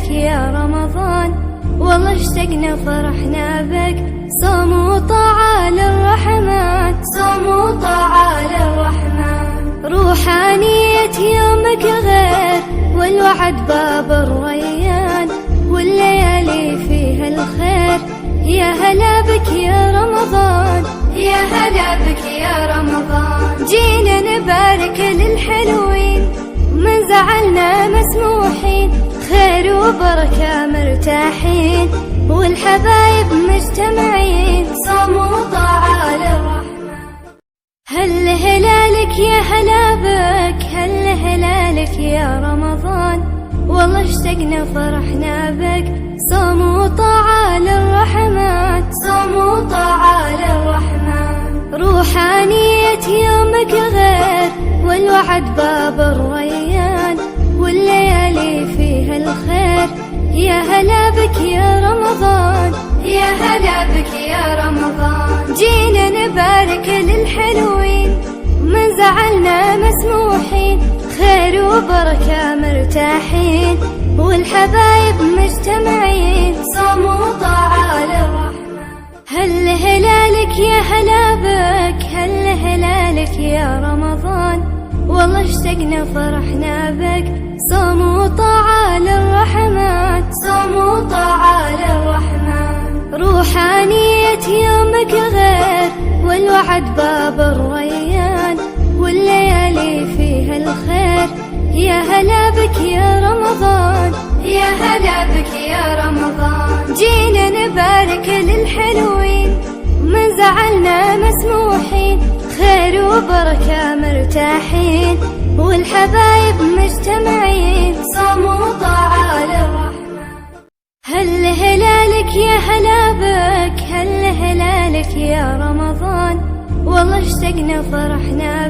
هلالك يا رمضان، والله اشتقنا فرحنا بك. صوم وطاعة للرحمن، صوم وطاعة للرحمن. روحانية يومك غير، والوعد باب الريان، والليالي فيها الخير. يا هلا بك يا رمضان، يا هلا بك يا رمضان. جينا نبارك للحلوين، من زعلنا مسموحين. خير وبركة مرتاحين، والحبايب مجتمعين. صوم وطاعة للرحمن. هل هلالك يا هلا بك، هل هلالك يا رمضان، والله اشتقنا فرحنا بك. صوم وطاعة للرحمن، صوم وطاعة للرحمن. روحانية يومك غير، والوعد باب الريان، والليالي فيها الخير. يا هلا بك يا رمضان، يا هلا بك يا رمضان. جينا نبارك للحلوين، من زعلنا مسموحين. خير وبركة مرتاحين، والحبايب مجتمعين. صوم وطاعة للرحمن. هل هلالك يا هلا بك، هل هلالك يا رمضان، والله اشتقنا فرحنا بك. صوم وطاعة للرحمن، صوم وطاعة للرحمن. روحانية يومك غير، والوعد باب الريان، والليالي فيها الخير. يا هلا بك يا رمضان، يا هلا بك يا رمضان. جينا نبارك للحلوين، من زعلنا مسموحين. خير وبركة مرتاحين، والحبايب مجتمعين. صوم وطاعة للرحمن. هل هلالك يا هلا بك، هل هلالك يا رمضان، والله اشتقنا فرحنا